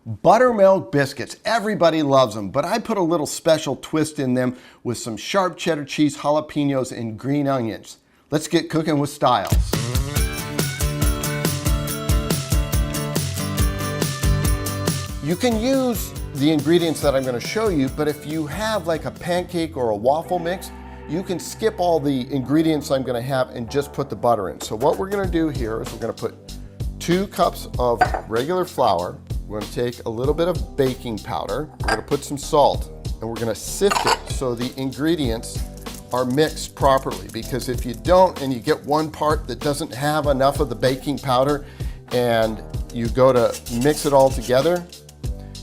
Buttermilk biscuits, everybody loves them, but I put a little special twist in them with some sharp cheddar cheese, jalapenos, and green onions. Let's get cooking with styles. You can use the ingredients that I'm going to show you, but if you have like a pancake or a waffle mix, you can skip all the ingredients I'm going to have and just put the butter in. So what we're going to do here is we're going to put 2 cups of regular flour. We're going to take a little bit of baking powder. We're going to put some salt, and we're going to sift it so the ingredients are mixed properly. Because if you don't, and you get one part that doesn't have enough of the baking powder, and you go to mix it all together,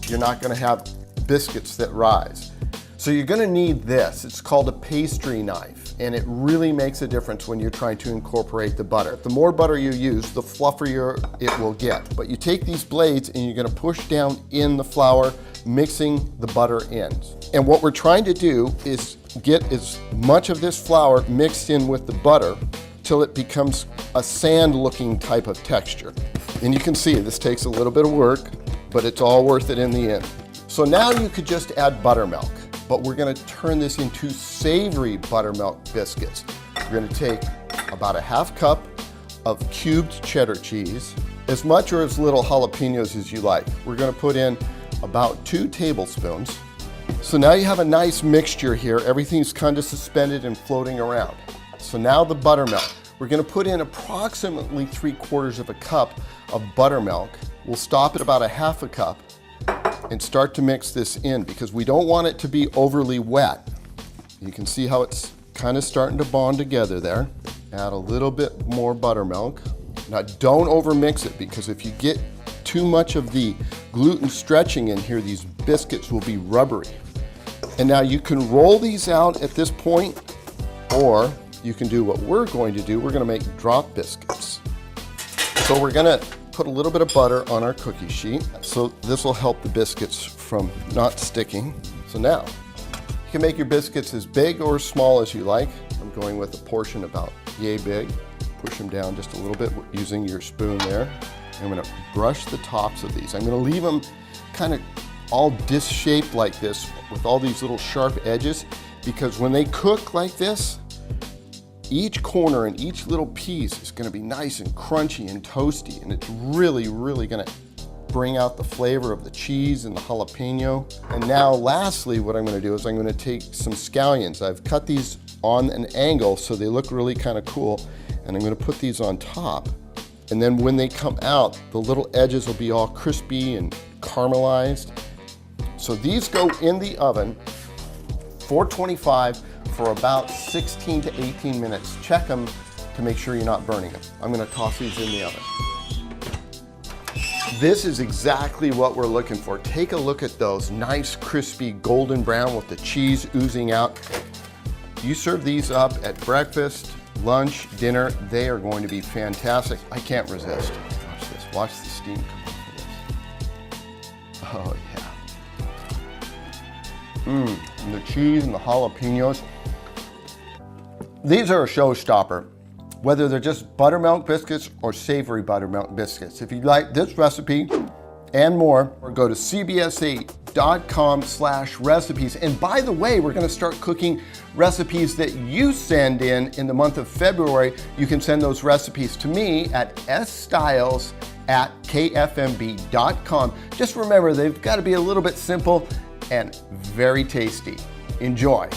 you're not going to have biscuits that rise. So you're going to need this. It's called a pastry knife, and it really makes a difference when you're trying to incorporate the butter. The more butter you use, the fluffier it will get. But you take these blades and you're going to push down in the flour, mixing the butter in. And what we're trying to do is get as much of this flour mixed in with the butter till it becomes a sand-looking type of texture. And you can see this takes a little bit of work, but it's all worth it in the end. So now you could just add buttermilk, but we're going to turn this into savory buttermilk biscuits. We're going to take about a ½ cup of cubed cheddar cheese, as much or as little jalapenos as you like. We're going to put in about 2 tablespoons. So now you have a nice mixture here. Everything's kind of suspended and floating around. So now the buttermilk. We're going to put in approximately 3/4 of a cup of buttermilk. We'll stop at about a ½ cup and start to mix this in because we don't want it to be overly wet. You can see how it's kind of starting to bond together there. Add a little bit more buttermilk. Now don't overmix it, because if you get too much of the gluten stretching in here, these biscuits will be rubbery. And now you can roll these out at this point, or you can do what we're going to do. We're going to make drop biscuits. So we're going to put a little bit of butter on our cookie sheet. So this will help the biscuits from not sticking. So now you can make your biscuits as big or as small as you like. I'm going with a portion about yay big. Push them down just a little bit using your spoon there. I'm going to brush the tops of these. I'm going to leave them kind of all disc-shaped like this with all these little sharp edges, because when they cook like this, each corner and each little piece is going to be nice and crunchy and toasty, and it's really, really going to bring out the flavor of the cheese and the jalapeno. And now lastly, what I'm going to do is I'm going to take some scallions. I've cut these on an angle so they look really kind of cool, and I'm going to put these on top. And then when they come out, the little edges will be all crispy and caramelized. So these go in the oven, 425, for about 16 to 18 minutes. Check them to make sure you're not burning them. I'm going to toss these in the oven. This is exactly what we're looking for. Take a look at those nice, crispy, golden brown with the cheese oozing out. You serve these up at breakfast, lunch, dinner. They are going to be fantastic. I can't resist. Watch this. Watch the steam come off of this. Oh, yeah. And the cheese and the jalapenos. These are a showstopper, whether they're just buttermilk biscuits or savory buttermilk biscuits. If you like this recipe and more, go to cbs8.com/recipes. And by the way, we're going to start cooking recipes that you send in the month of February. You can send those recipes to me at sstyles@kfmb.com. Just remember, they've got to be a little bit simple and very tasty. Enjoy.